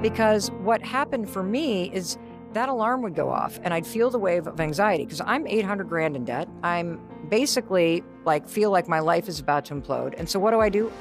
Because what happened for me is that alarm would go off and I'd feel the wave of anxiety because I'm 800 grand in debt. I'm basically feel like my life is about to implode. And so what do?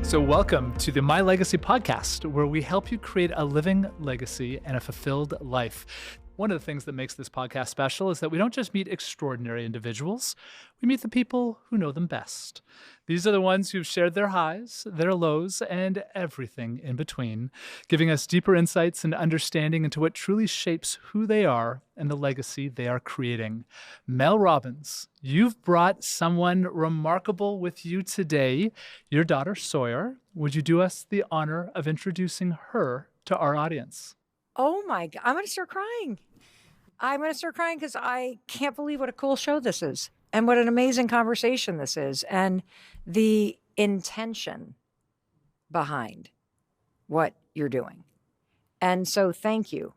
So welcome to the My Legacy podcast, where we help you create a living legacy and a fulfilled life. One of the things that makes this podcast special is that we don't just meet extraordinary individuals, we meet the people who know them best. These are the ones who've shared their highs, their lows, and everything in between, giving us deeper insights and understanding into what truly shapes who they are and the legacy they are creating. Mel Robbins, you've brought someone remarkable with you today, your daughter Sawyer. Would you do us the honor of introducing her to our audience? Oh my God, I'm going to start crying. I'm going to start crying because I can't believe what a cool show this is and what an amazing conversation this is and the intention behind what you're doing. And so thank you.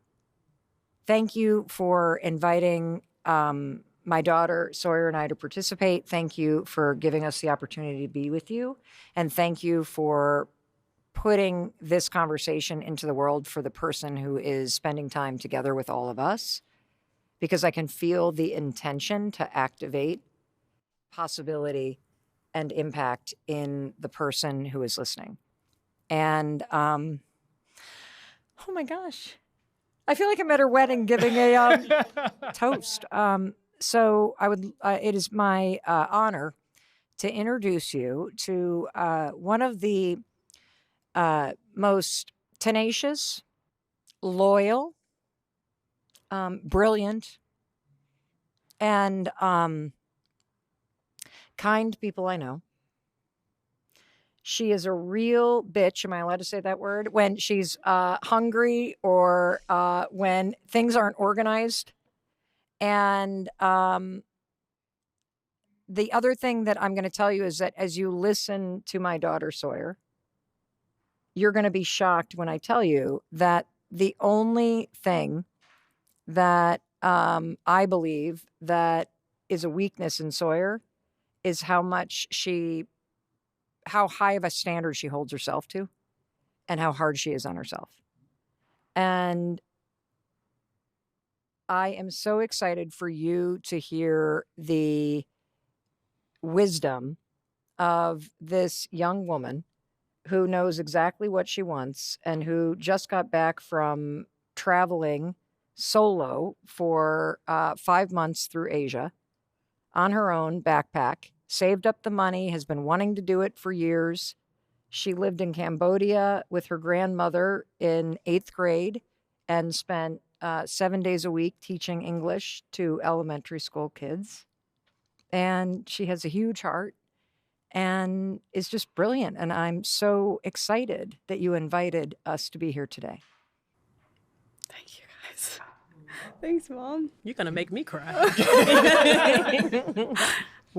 Thank you for inviting my daughter Sawyer and I to participate. Thank you for giving us the opportunity to be with you. And thank you for putting this conversation into the world for the person who is spending time together with all of us, because I can feel the intention to activate possibility and impact in the person who is listening. And, oh my gosh, I feel like I'm at her wedding giving a toast. So it is my honor to introduce you to one of the most tenacious, loyal, brilliant, and kind people I know. She is a real bitch. Am I allowed to say that word? When she's hungry or when things aren't organized. And the other thing that I'm going to tell you is that as you listen to my daughter Sawyer, you're going to be shocked when I tell you that the only thing that I believe that is a weakness in Sawyer is how high of a standard she holds herself to and how hard she is on herself. And I am so excited for you to hear the wisdom of this young woman who knows exactly what she wants and who just got back from traveling solo for 5 months through Asia on her own backpack, saved up the money, has been wanting to do it for years. She lived in Cambodia with her grandmother in 8th grade and spent 7 days a week teaching English to elementary school kids. And she has a huge heart and is just brilliant. And I'm so excited that you invited us to be here today. Thank you, guys. Thanks, Mom. You're going to make me cry.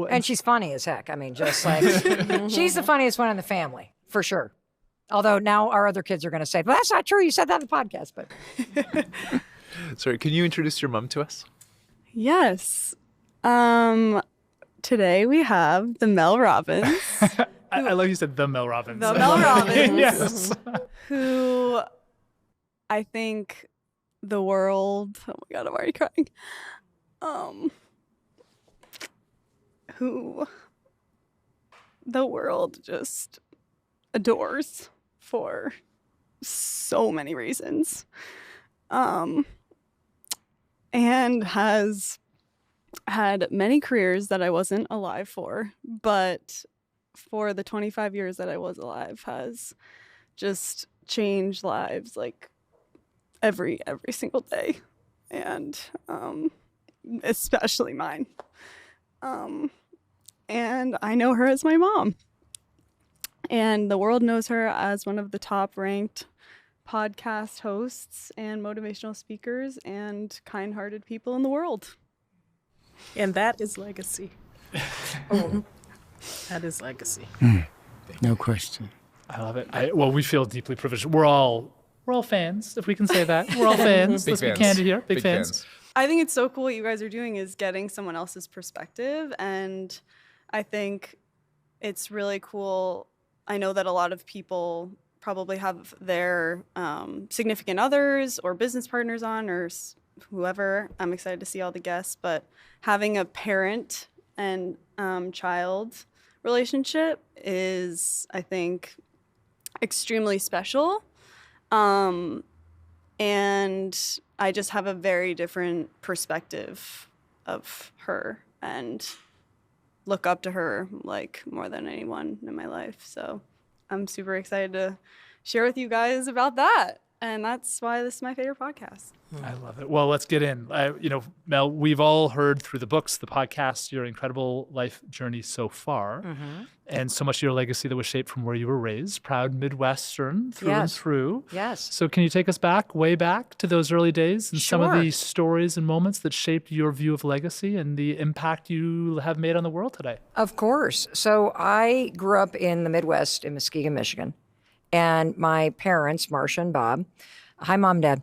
And she's funny as heck. I mean, just like, she's the funniest one in the family, for sure. Although now our other kids are going to say, well, that's not true. You said that on the podcast, but. Sorry, can you introduce your mom to us? Yes. Today we have the Mel Robbins. I love you said the Mel Robbins. The Mel Robbins. Yes. Who I think the world, oh my God, I'm already crying. Who the world just adores for so many reasons. And has had many careers that I wasn't alive for, but for the 25 years that I was alive has just changed lives like every single day, and especially mine. And I know her as my mom, and the world knows her as one of the top ranked podcast hosts and motivational speakers and kind-hearted people in the world. And that is legacy. Oh. That is legacy. No question. I love it. Well, we feel deeply privileged. We're all fans, if we can say that. We're all fans. Let's be candid here. Big fans. I think it's so cool what you guys are doing is getting someone else's perspective, and I think it's really cool I know that a lot of people probably have their significant others or business partners on, or whoever. I'm excited to see all the guests, but having a parent and child relationship is, I think, extremely special. And I just have a very different perspective of her and look up to her like more than anyone in my life. So I'm super excited to share with you guys about that. And that's why this is my favorite podcast. I love it. Well, let's get in. Mel, we've all heard through the books, the podcast, your incredible life journey so far, and so much of your legacy that was shaped from where you were raised, proud Midwestern through and through. Yes. So can you take us way back to those early days and some of the stories and moments that shaped your view of legacy and the impact you have made on the world today? Of course. So I grew up in the Midwest in Muskegon, Michigan. And my parents, Marcia and Bob, hi, Mom, Dad,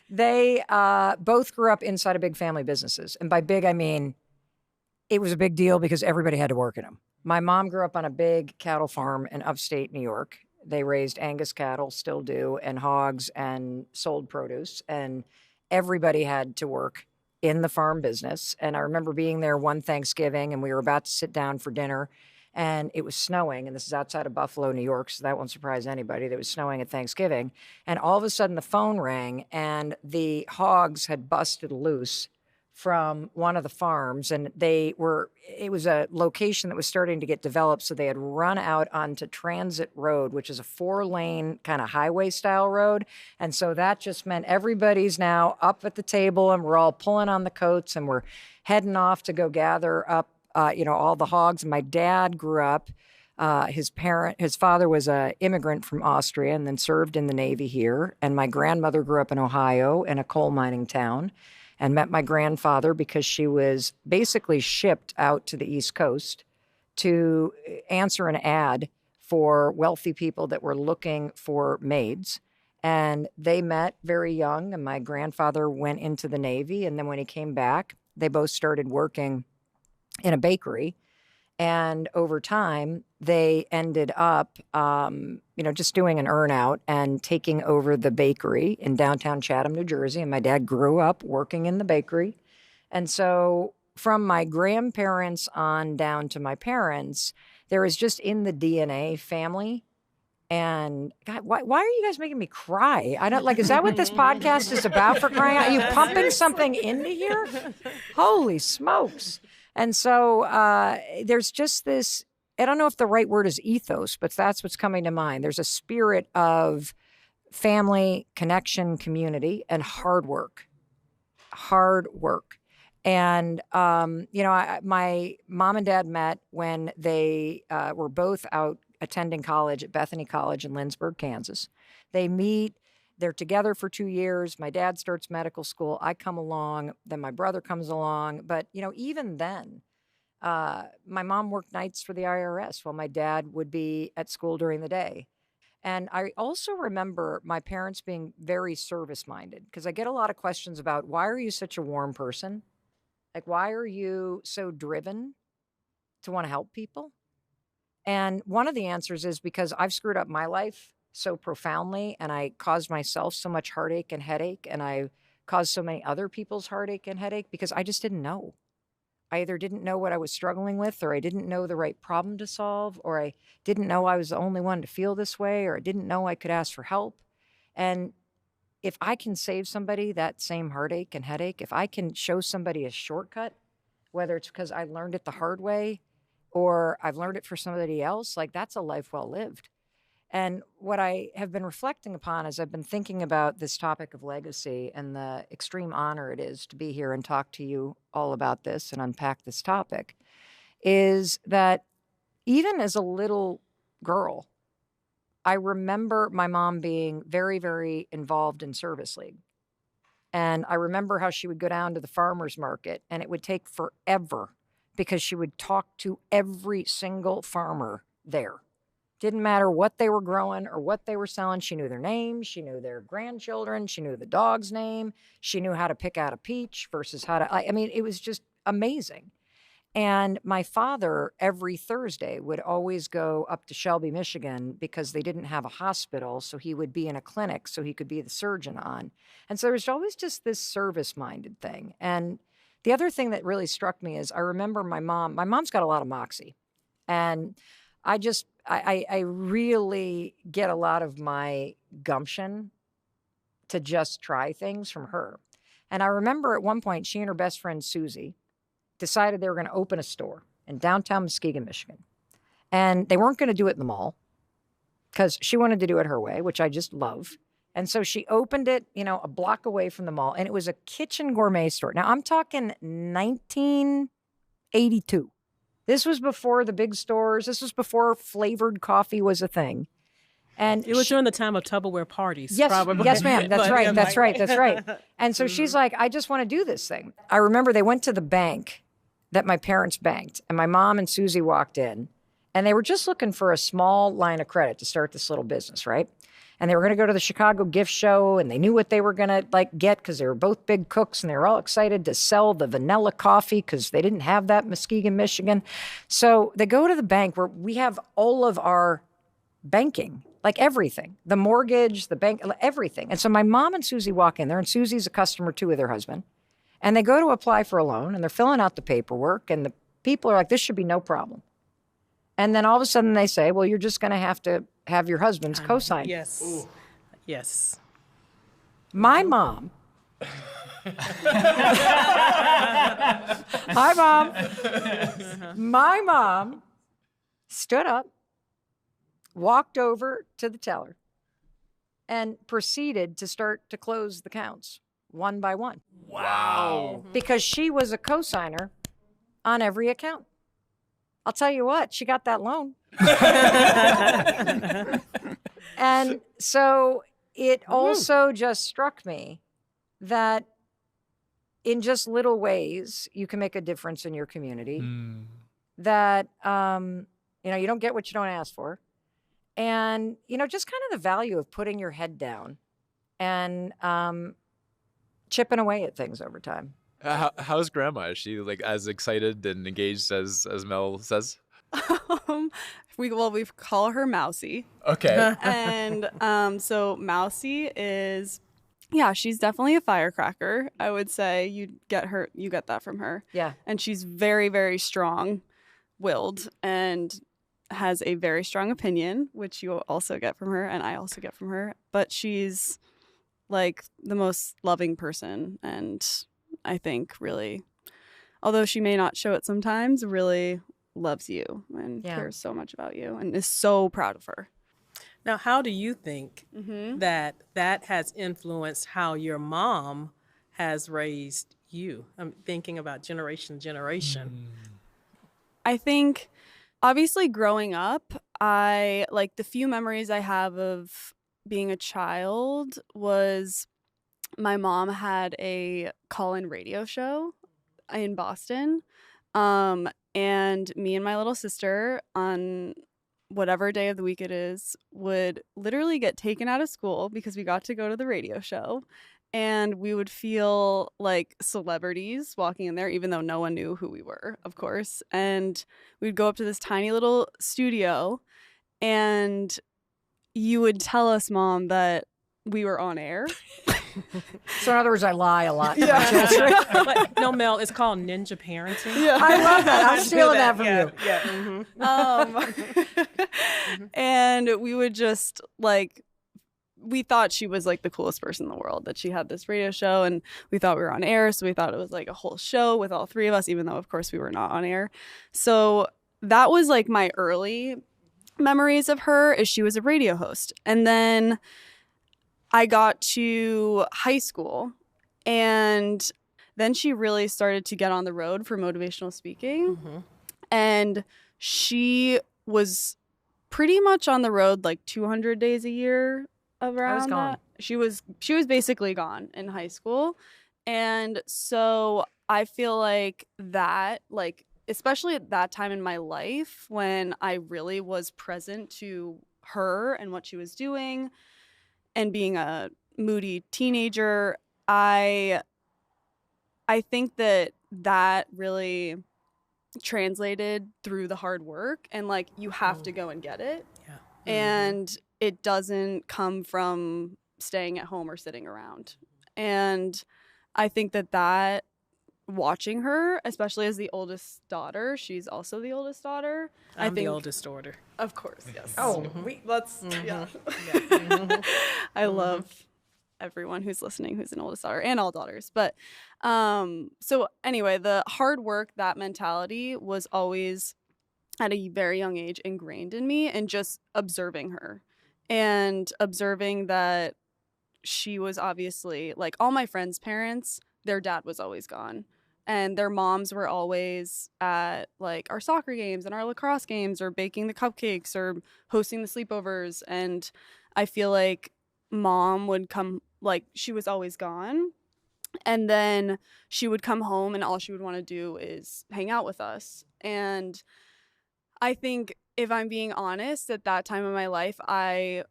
they both grew up inside of big family businesses. And by big, I mean it was a big deal because everybody had to work in them. My mom grew up on a big cattle farm in upstate New York. They raised Angus cattle, still do, and hogs and sold produce. And everybody had to work in the farm business. And I remember being there one Thanksgiving, and we were about to sit down for dinner. And it was snowing, and this is outside of Buffalo, New York, so that won't surprise anybody. It was snowing at Thanksgiving. And all of a sudden, the phone rang, and the hogs had busted loose from one of the farms. And it was a location that was starting to get developed, so they had run out onto Transit Road, which is a 4-lane kind of highway-style road. And so that just meant everybody's now up at the table, and we're all pulling on the coats, and we're heading off to go gather up all the hogs. And my dad grew up, his father was an immigrant from Austria and then served in the Navy here. And my grandmother grew up in Ohio in a coal mining town and met my grandfather because she was basically shipped out to the East Coast to answer an ad for wealthy people that were looking for maids. And they met very young, and my grandfather went into the Navy. And then when he came back, they both started working in a bakery. And over time, they ended up, just doing an earn-out and taking over the bakery in downtown Chatham, New Jersey. And my dad grew up working in the bakery. And so from my grandparents on down to my parents, there is just in the DNA family. And God, why are you guys making me cry? I don't is that what this podcast is about, for crying out? Are you pumping something into here? Holy smokes. And so there's just this, I don't know if the right word is ethos, but that's what's coming to mind. There's a spirit of family, connection, community, and hard work. Hard work. And, my mom and dad met when they were both out attending college at Bethany College in Lindsborg, Kansas. They meet. They're together for 2 years. My dad starts medical school. I come along. Then my brother comes along. But, even then, my mom worked nights for the IRS while my dad would be at school during the day. And I also remember my parents being very service-minded, because I get a lot of questions about, why are you such a warm person? Why are you so driven to want to help people? And one of the answers is because I've screwed up my life so profoundly, and I caused myself so much heartache and headache, and I caused so many other people's heartache and headache because I just didn't know. I either didn't know what I was struggling with, or I didn't know the right problem to solve, or I didn't know I was the only one to feel this way, or I didn't know I could ask for help. And if I can save somebody that same heartache and headache, if I can show somebody a shortcut, whether it's because I learned it the hard way or I've learned it for somebody else, that's a life well lived. And what I have been reflecting upon as I've been thinking about this topic of legacy and the extreme honor it is to be here and talk to you all about this and unpack this topic, is that even as a little girl, I remember my mom being very, very involved in Service League. And I remember how she would go down to the farmer's market, and it would take forever because she would talk to every single farmer there. Didn't matter what they were growing or what they were selling. She knew their names. She knew their grandchildren. She knew the dog's name. She knew how to pick out a peach versus how to, it was just amazing. And my father, every Thursday, would always go up to Shelby, Michigan, because they didn't have a hospital. So he would be in a clinic so he could be the surgeon on. And so there was always just this service-minded thing. And the other thing that really struck me is I remember my mom's got a lot of moxie. And I really get a lot of my gumption to just try things from her. And I remember at one point, she and her best friend, Susie, decided they were going to open a store in downtown Muskegon, Michigan. And they weren't going to do it in the mall because she wanted to do it her way, which I just love. And so she opened it, a block away from the mall, and it was a kitchen gourmet store. Now, I'm talking 1982. This was before the big stores. This was before flavored coffee was a thing. And it was during the time of Tupperware parties. Yes, probably. yes, ma'am. That's But, right. yeah, That's like- right. That's right. And so she's like, I just want to do this thing. I remember they went to the bank that my parents banked, and my mom and Susie walked in, and they were just looking for a small line of credit to start this little business, right? And they were going to go to the Chicago gift show, and they knew what they were going to get because they were both big cooks, and they were all excited to sell the vanilla coffee because they didn't have that in Muskegon, Michigan. So they go to the bank where we have all of our banking, like everything, the mortgage, the bank, everything. And so my mom and Susie walk in there, and Susie's a customer too with her husband. And they go to apply for a loan, and they're filling out the paperwork, and the people are like, this should be no problem. And then all of a sudden they say, well, you're just going to have your husband's cosign. Yes. Ooh. Yes. My mom. Hi, Mom. My mom stood up, walked over to the teller, and proceeded to start to close the counts one by one. Wow. Because she was a cosigner on every account. I'll tell you what, she got that loan. And so it also just struck me that in just little ways, you can make a difference in your community. That, you don't get what you don't ask for. And, just kind of the value of putting your head down and chipping away at things over time. How's grandma? Is she as excited and engaged as Mel says? We call her Mousy. Okay. And so Mousy is, she's definitely a firecracker. I would say you get that from her. Yeah. And she's very, very strong-willed and has a very strong opinion, which you also get from her, and I also get from her. But she's like the most loving person, and I think really, although she may not show it sometimes, really loves you and cares so much about you and is so proud of her. Now, how do you think that has influenced how your mom has raised you? I'm thinking about generation. I think, obviously, growing up, the few memories I have of being a child was my mom had a call-in radio show in Boston. And me and my little sister, on whatever day of the week it is, would literally get taken out of school because we got to go to the radio show. And we would feel like celebrities walking in there, even though no one knew who we were, of course. And we'd go up to this tiny little studio, and you would tell us, Mom, that we were on air. So in other words, I lie a lot. But, no, Mel, it's called ninja parenting. Yeah. I love that. I'm stealing that from you. Yeah. And we would just we thought she was the coolest person in the world, that she had this radio show, and we thought we were on air. So we thought it was a whole show with all three of us, even though of course we were not on air. So that was my early memories of her, is she was a radio host. And then I got to high school, and then she really started to get on the road for motivational speaking. And she was pretty much on the road 200 days a year around I was gone. that. She was basically gone in high school. And so I feel that, especially at that time in my life when I really was present to her and what she was doing, and being a moody teenager, I think that really translated through the hard work, and like you have to go and get it. Yeah. And it doesn't come from staying at home or sitting around. And I think that watching her, especially as the oldest daughter, she's also the oldest daughter. I'm I think the oldest daughter. Of course, yes. Oh, Let's yeah. I love everyone who's listening who's an oldest daughter and all daughters. But so anyway, the hard work, that mentality was always at a very young age ingrained in me, and just observing her and observing that she was obviously, like, all my friends' parents, their dad was always gone. And their moms were always at like our soccer games and our lacrosse games, or baking the cupcakes or hosting the sleepovers. And I feel like mom would come, like, she was always gone. And then she would come home and all she would want to do is hang out with us. And I think, if I'm being honest, at that time in my life, I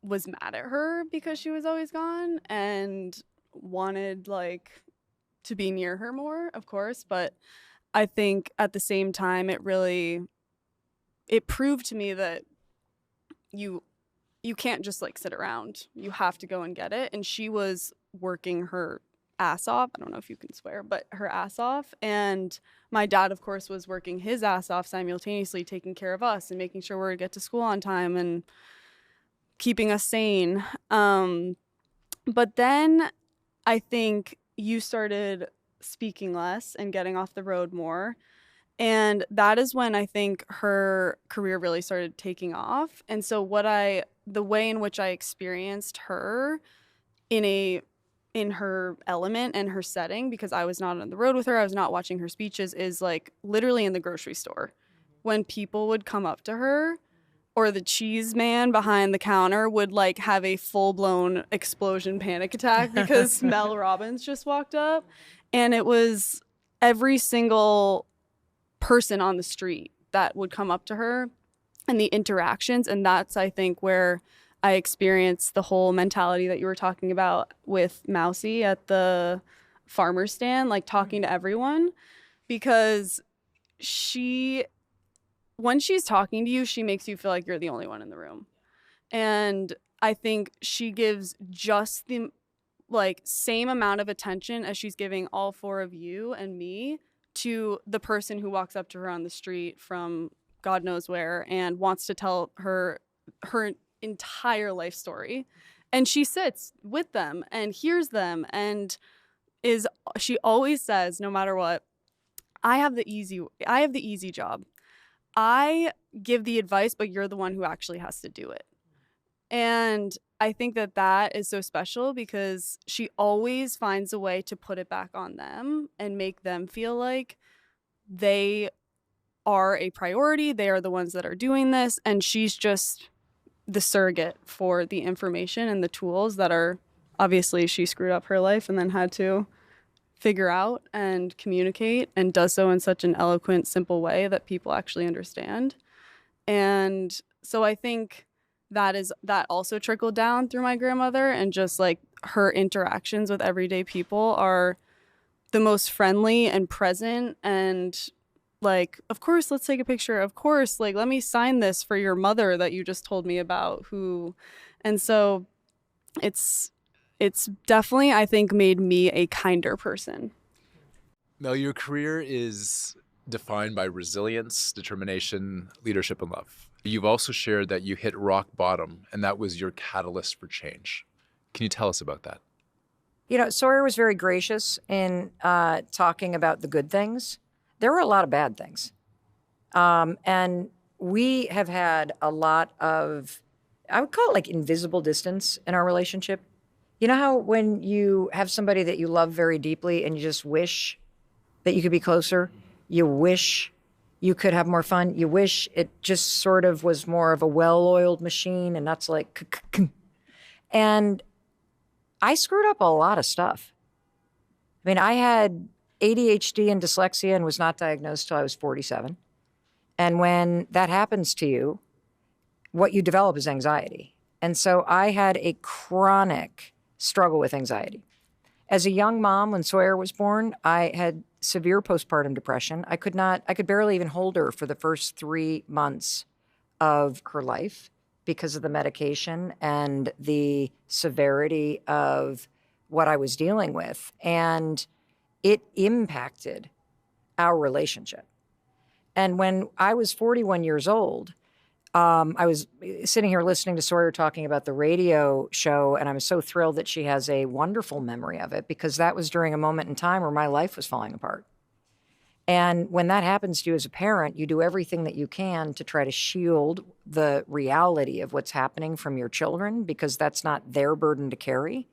was mad at her because she was always gone and wanted, like, to be near her more, of course. But I think at the same time, it proved to me that you can't just like sit around. You have to go and get it. And she was working her ass off. I don't know if you can swear, but her ass off. And my dad, of course, was working his ass off simultaneously, taking care of us and making sure we would get to school on time and keeping us sane. But then I think you started speaking less and getting off the road more. And that is when I think her career really started taking off. And so the way in which I experienced her in her element and her setting, because I was not on the road with her, I was not watching her speeches, is like literally in the grocery store. When people would come up to her, or the cheese man behind the counter would like have a full-blown explosion panic attack because Mel Robbins just walked up. And it was every single person on the street that would come up to her, and the interactions. And that's, I think, where I experienced the whole mentality that you were talking about with Mousy at the farmer's stand, like talking to everyone, because when she's talking to you, she makes you feel like you're the only one in the room. And I think she gives just the like same amount of attention as she's giving all four of you and me to the person who walks up to her on the street from God knows where and wants to tell her entire life story. And she sits with them and hears them, and she always says, no matter what, I have the easy job. I give the advice, but you're the one who actually has to do it. And I think that is so special, because she always finds a way to put it back on them and make them feel like they are a priority. They are the ones that are doing this. And she's just the surrogate for the information and the tools that are, obviously she screwed up her life and then had to figure out and communicate, and does so in such an eloquent, simple way that people actually understand. And so I think that also trickled down through my grandmother, and just like her interactions with everyday people are the most friendly and present, and like, of course, let's take a picture. Of course, like, let me sign this for your mother that you just told me about, and so it's definitely, I think, made me a kinder person. Mel, your career is defined by resilience, determination, leadership, and love. You've also shared that you hit rock bottom, and that was your catalyst for change. Can you tell us about that? You know, Sawyer was very gracious in talking about the good things. There were a lot of bad things. And we have had a lot of, I would call it like invisible distance in our relationship. You know how when you have somebody that you love very deeply and you just wish that you could be closer, you wish you could have more fun, you wish it just sort of was more of a well-oiled machine and not so like, and I screwed up a lot of stuff. I mean, I had ADHD and dyslexia and was not diagnosed till I was 47. And when that happens to you, what you develop is anxiety. And so I had a chronic struggle with anxiety. As a young mom, when Sawyer was born, I had severe postpartum depression. I could barely even hold her for the first 3 months of her life because of the medication and the severity of what I was dealing with. And it impacted our relationship. And when I was 41 years old, I was sitting here listening to Sawyer talking about the radio show, and I'm so thrilled that she has a wonderful memory of it, because that was during a moment in time where my life was falling apart. And when that happens to you as a parent, you do everything that you can to try to shield the reality of what's happening from your children, because that's not their burden to carry.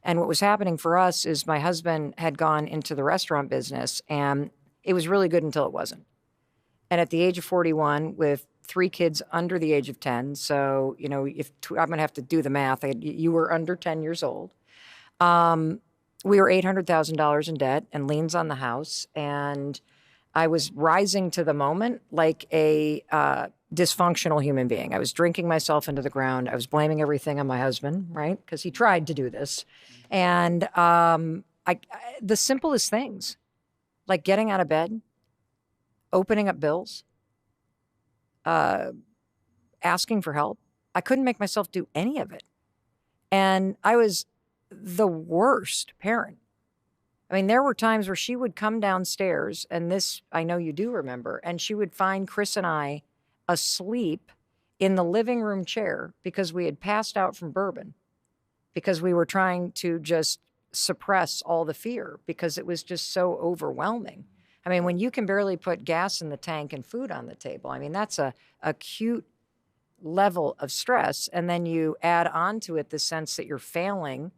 And what was happening for us is my husband had gone into the restaurant business, and it was really good until it wasn't. And at the age of 41, with 3 kids under the age of 10, so, you know, I'm going to have to do the math. You were under 10 years old. We were $800,000 in debt and liens on the house. And I was rising to the moment like a dysfunctional human being. I was drinking myself into the ground. I was blaming everything on my husband, right? Because he tried to do this. And the simplest things, like getting out of bed, opening up bills, asking for help. I couldn't make myself do any of it. And I was the worst parent. I mean, there were times where she would come downstairs, and this I know you do remember, and she would find Chris and I asleep in the living room chair because we had passed out from bourbon, because we were trying to just suppress all the fear because it was just so overwhelming. I mean, when you can barely put gas in the tank and food on the table, I mean, that's a acute level of stress. And then you add on to it the sense that you're failing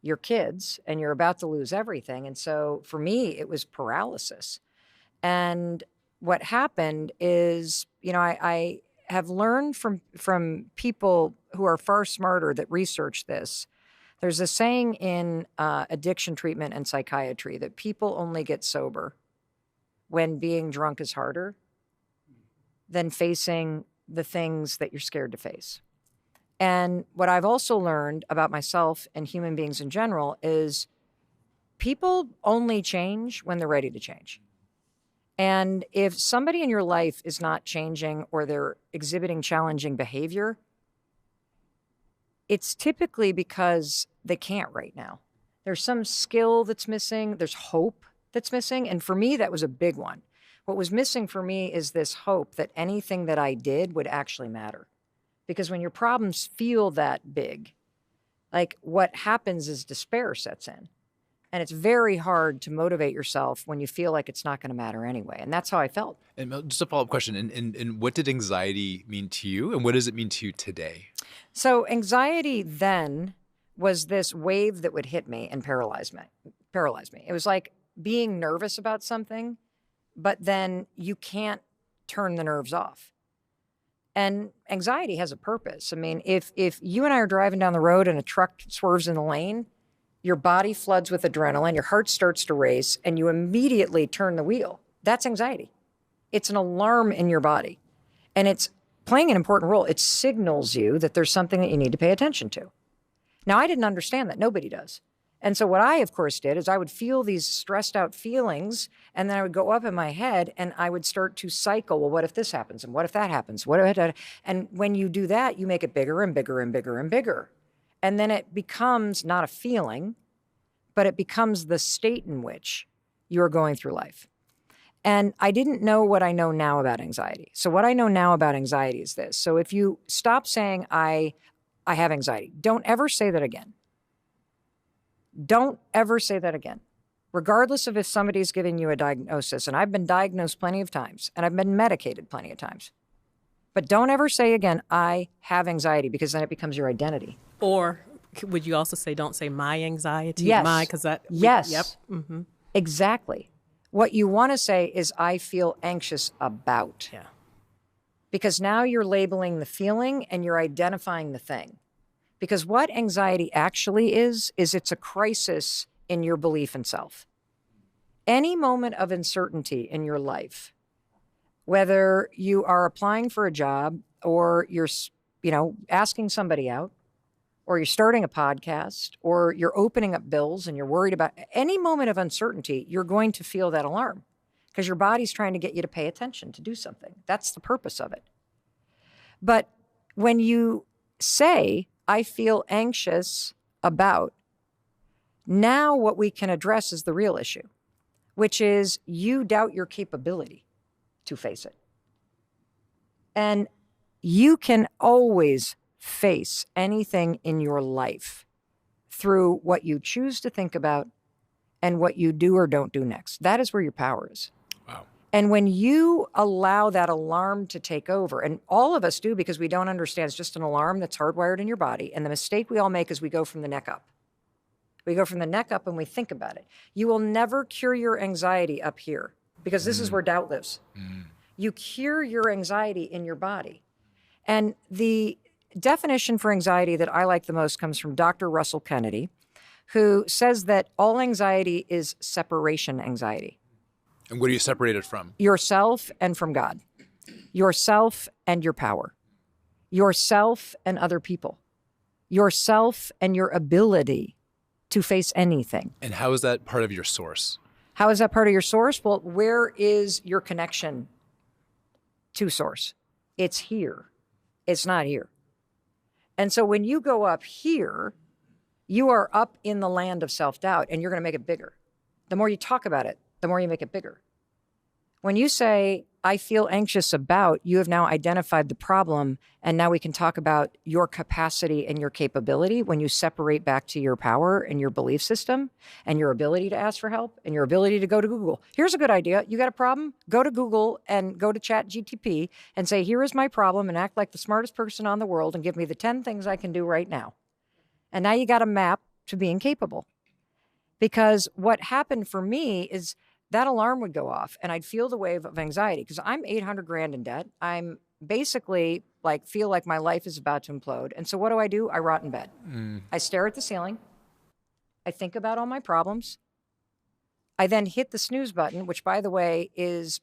your kids and you're about to lose everything. And so for me, it was paralysis. And what happened is, you know, I have learned from people who are far smarter that research this. There's a saying in addiction treatment and psychiatry that people only get sober when being drunk is harder than facing the things that you're scared to face. And what I've also learned about myself and human beings in general is people only change when they're ready to change. And if somebody in your life is not changing or they're exhibiting challenging behavior, it's typically because they can't right now. There's some skill that's missing. There's hope that's missing. And for me, that was a big one. What was missing for me is this hope that anything that I did would actually matter. Because when your problems feel that big, like what happens is despair sets in. And it's very hard to motivate yourself when you feel like it's not going to matter anyway. And that's how I felt. And just a follow-up question. And what did anxiety mean to you? And what does it mean to you today? So anxiety then was this wave that would hit me and paralyze me. It was like being nervous about something, but then you can't turn the nerves off. And anxiety has a purpose. I mean, if you and I are driving down the road and a truck swerves in the lane, your body floods with adrenaline, your heart starts to race, and you immediately turn the wheel. That's anxiety. It's an alarm in your body. And it's playing an important role. It signals you that there's something that you need to pay attention to. Now, I didn't understand that. Nobody does. And so what I, of course, did is I would feel these stressed out feelings, and then I would go up in my head and I would start to cycle. Well, what if this happens? And what if that happens? And when you do that, you make it bigger and bigger and bigger and bigger. And then it becomes not a feeling, but it becomes the state in which you're going through life. And I didn't know what I know now about anxiety. So what I know now about anxiety is this. So if you stop saying, I have anxiety, don't ever say that again. Don't ever say that again, regardless of if somebody's giving you a diagnosis. And I've been diagnosed plenty of times, and I've been medicated plenty of times. But don't ever say again, I have anxiety, because then it becomes your identity. Or would you also say, don't say my anxiety? Yes. My, because that. Yes. Yep. Mm-hmm. Exactly. What you want to say is, I feel anxious about. Yeah. Because now you're labeling the feeling and you're identifying the thing. Because what anxiety actually is it's a crisis in your belief in self. Any moment of uncertainty in your life, whether you are applying for a job or you're, asking somebody out, or you're starting a podcast, or you're opening up bills and you're worried about any moment of uncertainty, you're going to feel that alarm because your body's trying to get you to pay attention, to do something. That's the purpose of it. But when you say, I feel anxious about, now what we can address is the real issue, which is you doubt your capability to face it. And you can always face anything in your life through what you choose to think about and what you do or don't do next. That is where your power is. Wow. And when you allow that alarm to take over, and all of us do because we don't understand, it's just an alarm that's hardwired in your body. And the mistake we all make is we go from the neck up. We go from the neck up and we think about it. You will never cure your anxiety up here because this is where doubt lives. You cure your anxiety in your body. And the definition for anxiety that I like the most comes from Dr. Russell Kennedy, who says that all anxiety is separation anxiety. And what are you separated from? Yourself and from God. Yourself and your power. Yourself and other people. Yourself and your ability to face anything. And how is that part of your source? How is that part of your source? Well, where is your connection to source? It's here. It's not here. And so when you go up here, you are up in the land of self-doubt and you're going to make it bigger. The more you talk about it, the more you make it bigger. When you say, I feel anxious about, you have now identified the problem, and now we can talk about your capacity and your capability when you separate back to your power and your belief system and your ability to ask for help and your ability to go to Google. Here's a good idea. You got a problem? Go to Google and go to ChatGPT and say, here is my problem, and act like the smartest person on the world and give me the 10 things I can do right now. And now you got a map to being capable. Because what happened for me is that alarm would go off and I'd feel the wave of anxiety because I'm 800 grand in debt. I'm basically feel like my life is about to implode. And so what do? I rot in bed. I stare at the ceiling. I think about all my problems. I then hit the snooze button, which by the way is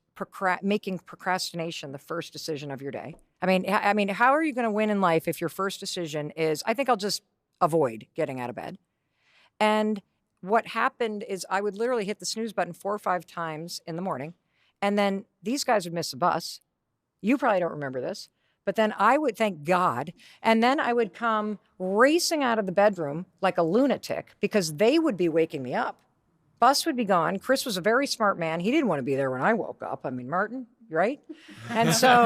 making procrastination the first decision of your day. I mean, how are you going to win in life if your first decision is, I think I'll just avoid getting out of bed? And what happened is I would literally hit the snooze button 4 or 5 times in the morning, and then these guys would miss a bus. You probably don't remember this, but then I would thank God, and then I would come racing out of the bedroom like a lunatic because they would be waking me up. Bus would be gone. Chris was a very smart man. He didn't want to be there when I woke up. I mean, Martin, right? And so...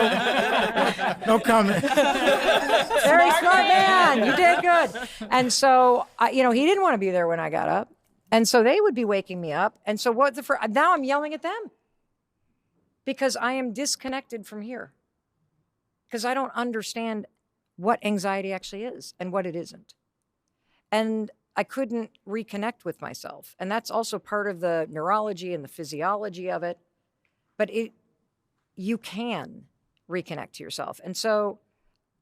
No comment. Very smart man. You did good. And so, he didn't want to be there when I got up. And so they would be waking me up. And so now I'm yelling at them because I am disconnected from here because I don't understand what anxiety actually is and what it isn't. And I couldn't reconnect with myself. And that's also part of the neurology and the physiology of it. But you can reconnect to yourself. And so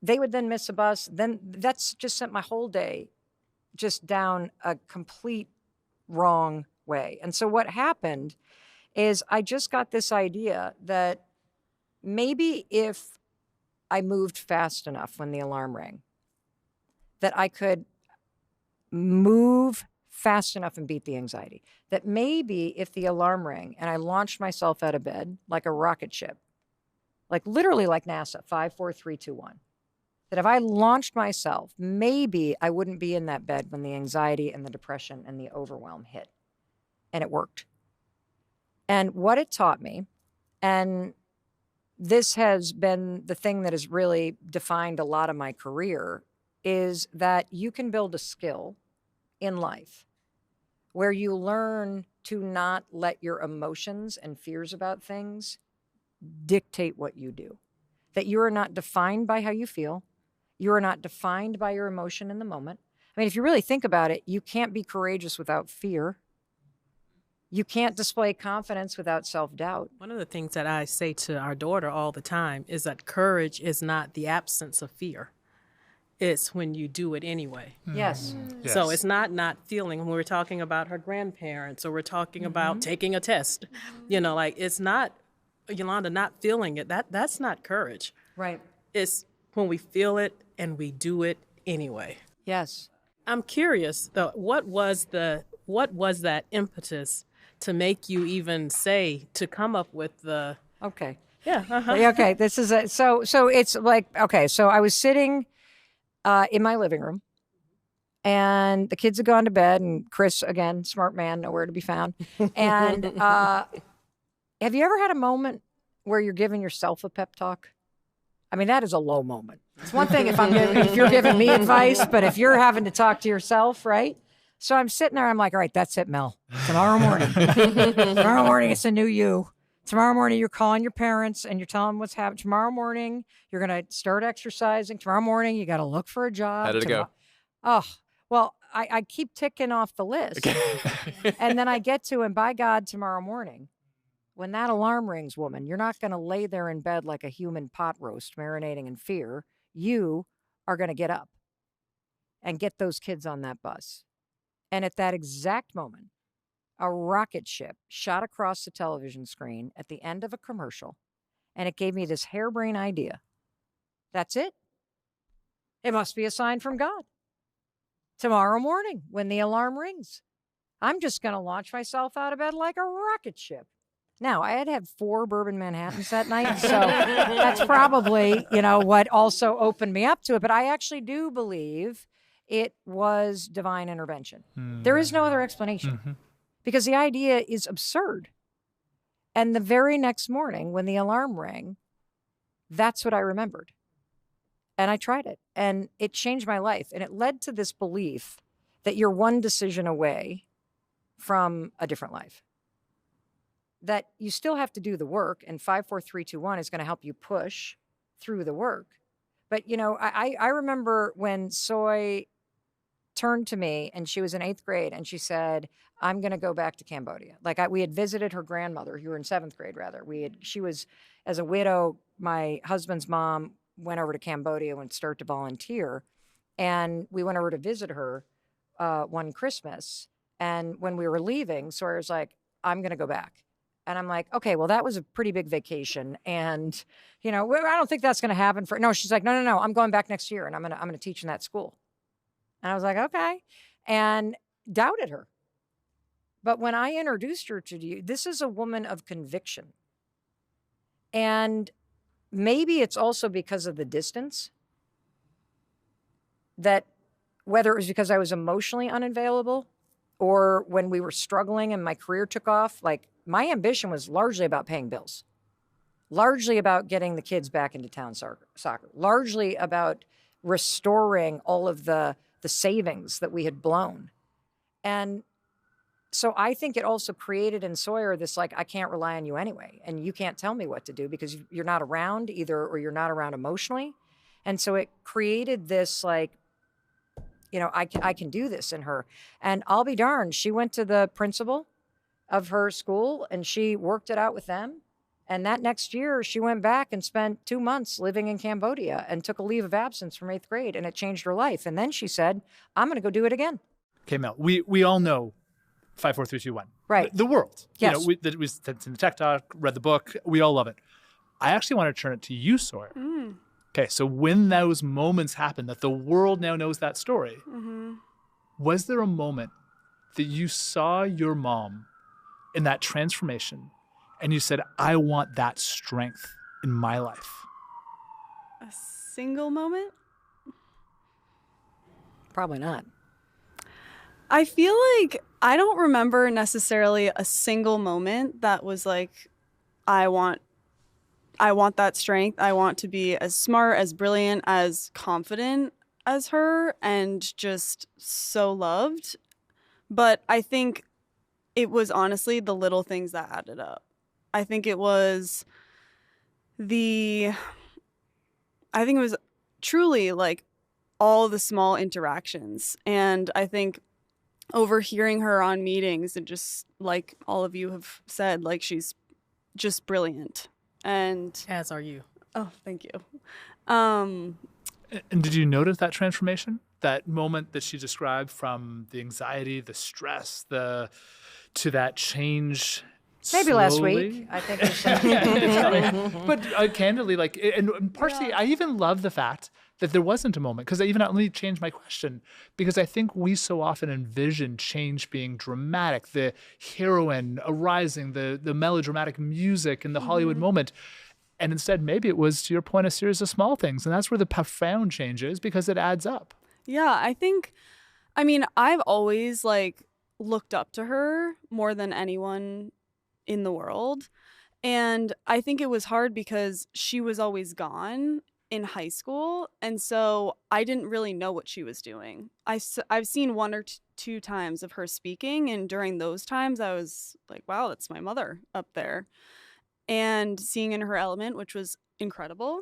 they would then miss a bus. Then that's just sent my whole day just down a complete wrong way. And so what happened is I just got this idea that maybe if I moved fast enough when the alarm rang, that I could move fast enough and beat the anxiety. That maybe if the alarm rang and I launched myself out of bed like a rocket ship, literally like NASA, 5, 4, 3, 2, 1, that if I launched myself, maybe I wouldn't be in that bed when the anxiety and the depression and the overwhelm hit. And it worked. And what it taught me, and this has been the thing that has really defined a lot of my career, is that you can build a skill in life where you learn to not let your emotions and fears about things dictate what you do. That you are not defined by how you feel. You are not defined by your emotion in the moment. I mean, if you really think about it, you can't be courageous without fear. You can't display confidence without self-doubt. One of the things that I say to our daughter all the time is that courage is not the absence of fear. It's when you do it anyway. Yes. Yes. So it's not feeling, when we're talking about her grandparents or we're talking about taking a test, it's not, Yolanda, not feeling it. That's not courage. Right. It's when we feel it and we do it anyway. Yes. I'm curious though, what was that impetus to make you even say, to come up with the Okay. yeah, Okay. This is so it's like, okay. So I was sitting in my living room and the kids had gone to bed and Chris, again, smart man, nowhere to be found. And have you ever had a moment where you're giving yourself a pep talk? I mean, that is a low moment. It's one thing if you're giving me advice, but if you're having to talk to yourself, right? So I'm sitting there, I'm like, all right, that's it, Mel. Tomorrow morning, it's a new you. Tomorrow morning, you're calling your parents and you're telling them what's happening. Tomorrow morning, you're going to start exercising. Tomorrow morning, you got to look for a job. How did it go? Oh, well, I keep ticking off the list. Okay. And then I get to, and by God, tomorrow morning, when that alarm rings, woman, you're not going to lay there in bed like a human pot roast marinating in fear. You are going to get up and get those kids on that bus. And at that exact moment, a rocket ship shot across the television screen at the end of a commercial, and it gave me this harebrained idea. That's it. It must be a sign from God. Tomorrow morning, when the alarm rings, I'm just going to launch myself out of bed like a rocket ship. Now, I had 4 bourbon Manhattans that night, so that's probably, what also opened me up to it. But I actually do believe it was divine intervention. There is no other explanation because the idea is absurd. And the very next morning when the alarm rang, that's what I remembered. And I tried it and it changed my life. And it led to this belief that you're one decision away from a different life. That you still have to do the work, and 5, 4, 3, 2, 1 is going to help you push through the work. But, I remember when Soy turned to me and she was in 8th grade and she said, I'm going to go back to Cambodia. We had visited her grandmother, who were in 7th grade rather. She was, as a widow, my husband's mom went over to Cambodia and started to volunteer. And we went over to visit her one Christmas. And when we were leaving, Sawyer was like, I'm going to go back. And I'm like, okay, well, that was a pretty big vacation. And, I don't think that's going to happen no, she's like, no, I'm going back next year and I'm going to teach in that school. And I was like, okay. And doubted her. But when I introduced her to you, this is a woman of conviction. And maybe it's also because of the distance that whether it was because I was emotionally unavailable or when we were struggling and my career took off, my ambition was largely about paying bills, largely about getting the kids back into town soccer, largely about restoring all of the savings that we had blown. And so I think it also created in Sawyer this, I can't rely on you anyway. And you can't tell me what to do because you're not around either, or you're not around emotionally. And so it created this, I can do this in her. And I'll be darned, she went to the principal of her school and she worked it out with them. And that next year she went back and spent 2 months living in Cambodia and took a leave of absence from 8th grade, and it changed her life. And then she said, I'm going to go do it again. Okay, Mel, we all know 5, 4, 3, 2, 1. Right. The world. Yes. We sent in the tech talk, read the book. We all love it. I actually want to turn it to you, Sawyer. Okay, so when those moments happen that the world now knows that story, was there a moment that you saw your mom in that transformation and you said, I want that strength in my life? A single moment? Probably not. I feel like I don't remember necessarily a single moment that was I want that strength. I want to be as smart, as brilliant, as confident as her, and just so loved. But I think it was honestly the little things that added up. I think it was truly all the small interactions. And I think overhearing her on meetings and just like all of you have said, she's just brilliant. And as are you. Oh, thank you. And did you notice that transformation? That moment that she described, from the anxiety, the stress, to that change maybe slowly? Last week, I think. But candidly, and partially, I even love the fact that there wasn't a moment. Because let me change my question, because I think we so often envision change being dramatic, the heroine arising, the melodramatic music and the Hollywood moment. And instead, maybe it was, to your point, a series of small things. And that's where the profound change is, because it adds up. Yeah, I've always looked up to her more than anyone in the world. And I think it was hard because she was always gone in high school. And so I didn't really know what she was doing. I've seen one or two times of her speaking. And during those times, I was like, wow, that's my mother up there. And seeing in her element, which was incredible.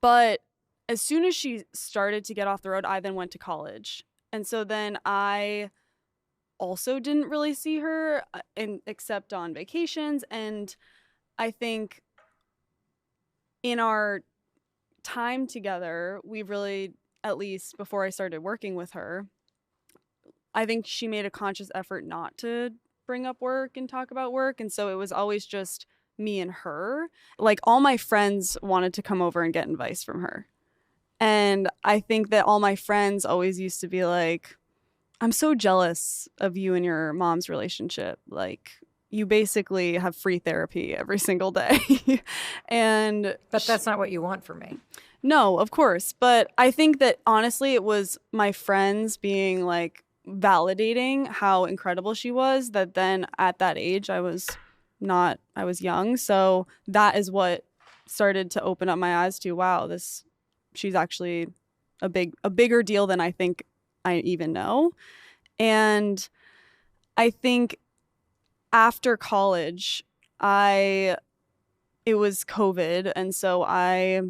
But as soon as she started to get off the road, I then went to college. And so then I also didn't really see her except on vacations. And I think in our time together, we really, at least before I started working with her, I think she made a conscious effort not to bring up work and talk about work. And so it was always just me and her. All my friends wanted to come over and get advice from her. And I think that all my friends always used to be like, I'm so jealous of you and your mom's relationship. You basically have free therapy every single day. But that's not what you want from me. No, of course. But I think that honestly, it was my friends being validating how incredible she was, that then at that age, I was young. So that is what started to open up my eyes to, wow, she's actually a bigger deal than I think I even know. And I think after college, it was COVID. And so I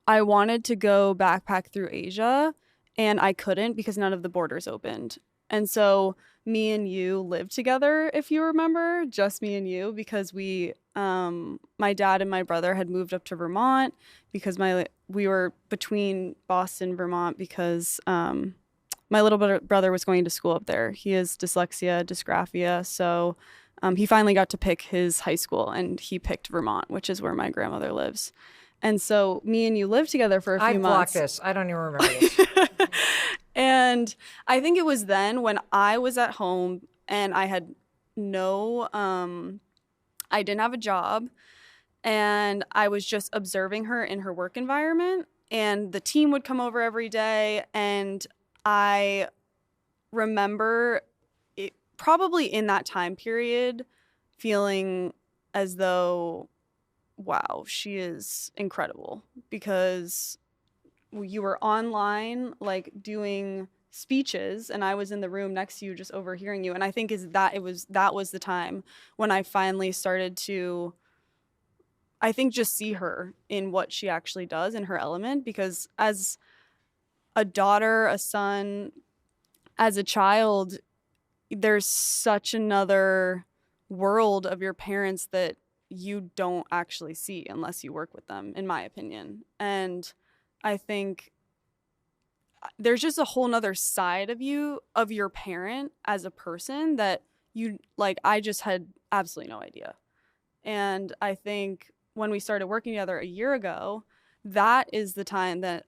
wanted to go backpack through Asia, and I couldn't because none of the borders opened. And so me and you lived together, if you remember, just me and you, because my dad and my brother had moved up to Vermont because we were between Boston and Vermont because my little brother was going to school up there. He has dyslexia, dysgraphia, so he finally got to pick his high school, and he picked Vermont, which is where my grandmother lives. And so me and you lived together for a few months. I blocked this. I don't even remember this. And I think it was then when I was at home and I had I didn't have a job, and I was just observing her in her work environment, and the team would come over every day. And I remember it probably in that time period feeling as though, wow, she is incredible, because you were online doing speeches and I was in the room next to you just overhearing you. And I think that was the time when I finally started to, I think, just see her in what she actually does in her element, because as a daughter, a son, as a child, there's such another world of your parents that you don't actually see unless you work with them, in my opinion. And I think there's just a whole nother side of you, of your parent as a person, that I just had absolutely no idea. And I think when we started working together a year ago, that is the time that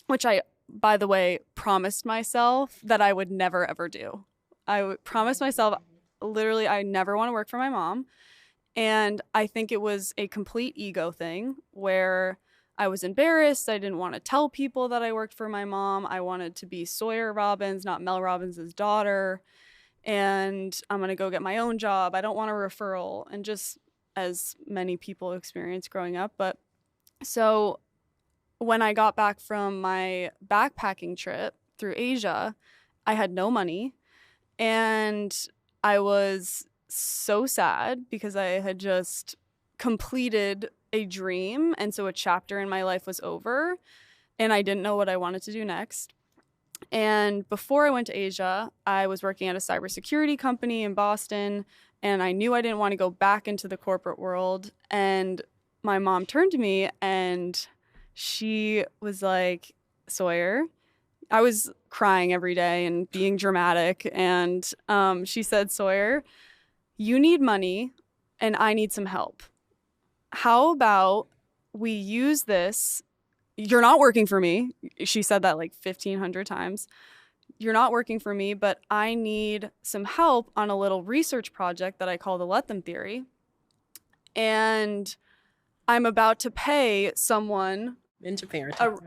which I, by the way, promised myself that I would never, ever do. I promised myself, literally, I never want to work for my mom. And I think it was a complete ego thing where I was embarrassed. I didn't want to tell people that I worked for my mom. I wanted to be Sawyer Robbins, not Mel Robbins' daughter. And I'm going to go get my own job. I don't want a referral. And just as many people experience growing up. But so when I got back from my backpacking trip through Asia, I had no money. And I was so sad because I had just completed a dream, and so a chapter in my life was over, and I didn't know what I wanted to do next. And before I went to Asia, I was working at a cybersecurity company in Boston, and I knew I didn't want to go back into the corporate world. And my mom turned to me and she was like, Sawyer, I was crying every day and being dramatic, and she said, Sawyer, you need money and I need some help. How about we use this you're not working for me. She said that like 1,500 times. You're not working for me, but I need some help on a little research project that I call the Let Them Theory. And I'm about to pay someone,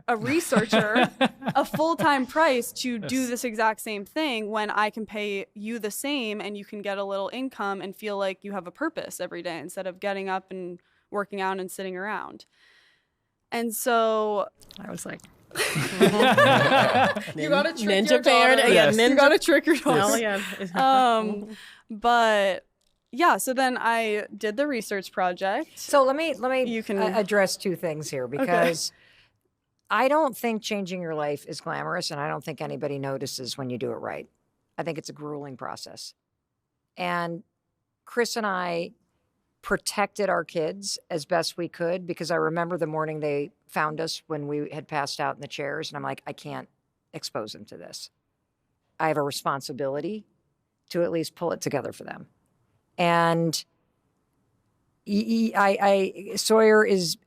a researcher, a full-time price to do this exact same thing when I can pay you the same and you can get a little income and feel like you have a purpose every day instead of getting up and working out and sitting around. And so I was like, you gotta trick ninja your daughter. parent. Yeah, You gotta trick your daughter. Oh, yeah. But yeah, so then I did the research project. So let me You can- address two things here, because I don't think changing your life is glamorous, and I don't think anybody notices when you do it right. I think it's a grueling process. And Chris and I protected our kids as best we could, because I remember the morning they found us when we had passed out in the chairs, and I'm like, I can't expose them to this. I have a responsibility to at least pull it together for them. And Sawyer is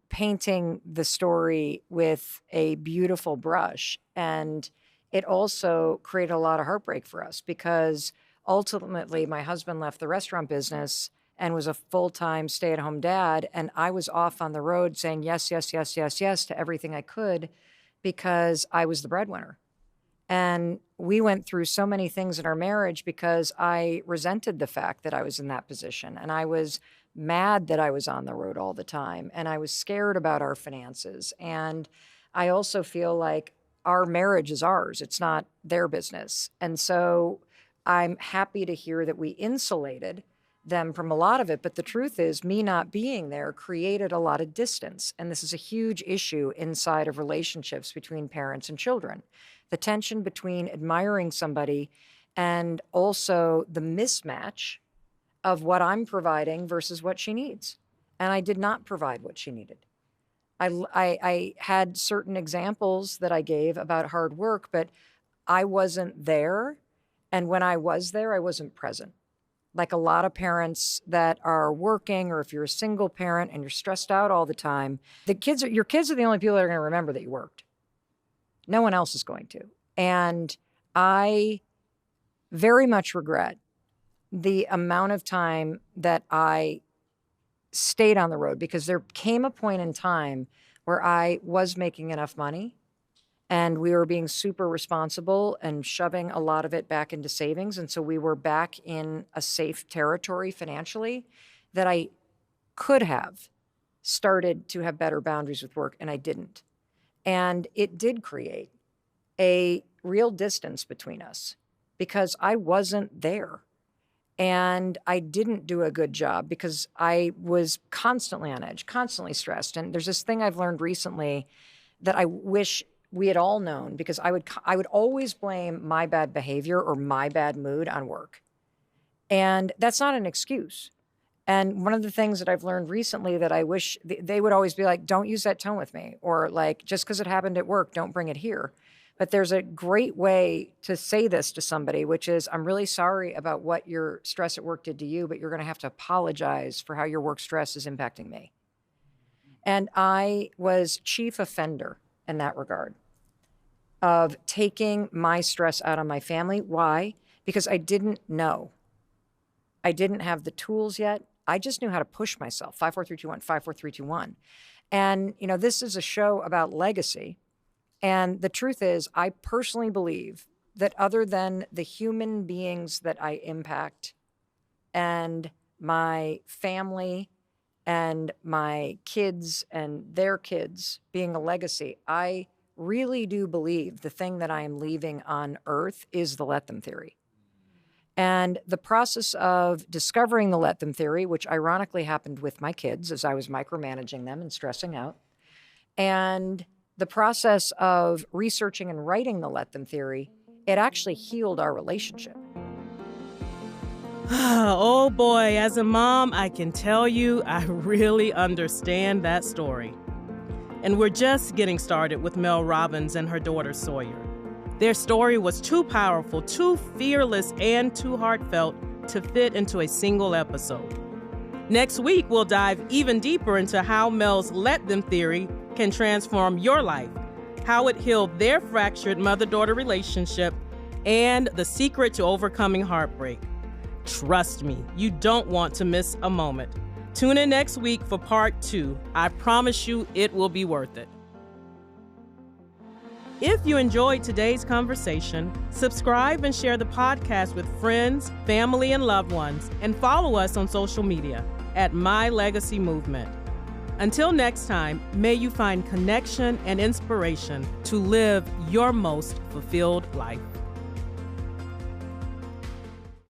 painting the story with a beautiful brush, and it also created a lot of heartbreak for us, because ultimately my husband left the restaurant business and was a full-time stay-at-home dad, and I was off on the road saying yes, yes, yes, yes, yes to everything I could, because I was the breadwinner. And we went through so many things in our marriage because I resented the fact that I was in that position, and I was mad that I was on the road all the time, and I was scared about our finances. And I also feel like our marriage is ours. It's not their business. And so I'm happy to hear that we insulated them from a lot of it. But the truth is, me not being there created a lot of distance. And this is a huge issue inside of relationships between parents and children. The tension between admiring somebody and also the mismatch of what I'm providing versus what she needs. And I did not provide what she needed. I had certain examples that I gave about hard work, but I wasn't there. And when I was there, I wasn't present. Like a lot of parents that are working, or if you're a single parent and you're stressed out all the time, your kids are the only people that are going to remember that you worked. No one else is going to. And I very much regret the amount of time that I stayed on the road, because there came a point in time where I was making enough money and we were being super responsible and shoving a lot of it back into savings. And so we were back in a safe territory financially, that I could have started to have better boundaries with work, and I didn't. And it did create a real distance between us because I wasn't there. And I didn't do a good job because I was constantly on edge, constantly stressed. And there's this thing I've learned recently that I wish we had all known, because I would always blame my bad behavior or my bad mood on work. And that's not an excuse. And one of the things that I've learned recently that I wish they would always be like, don't use that tone with me, or like, just because it happened at work, don't bring it here. But there's a great way to say this to somebody, which is, I'm really sorry about what your stress at work did to you, but you're going to have to apologize for how your work stress is impacting me. And I was chief offender in that regard of taking my stress out on my family. Why? Because I didn't know. I didn't have the tools yet. I just knew how to push myself. 5, 4, 3, 2, 1, 5, 4, 3, 2, 1. And, this is a show about legacy. And the truth is, I personally believe that other than the human beings that I impact and my family and my kids and their kids being a legacy, I really do believe the thing that I am leaving on earth is the Let Them Theory. And the process of discovering the Let Them Theory, which ironically happened with my kids as I was micromanaging them and stressing out, and the process of researching and writing the Let Them Theory, it actually healed our relationship. Oh boy, as a mom, I can tell you I really understand that story. And we're just getting started with Mel Robbins and her daughter Sawyer. Their story was too powerful, too fearless, and too heartfelt to fit into a single episode. Next week, we'll dive even deeper into how Mel's let them theory can transform your life, how it healed their fractured mother-daughter relationship, and the secret to overcoming heartbreak. Trust me, you don't want to miss a moment. Tune in next week for part 2. I promise you it will be worth it. If you enjoyed today's conversation, subscribe and share the podcast with friends, family, and loved ones, and follow us on social media at My Legacy Movement. Until next time, may you find connection and inspiration to live your most fulfilled life.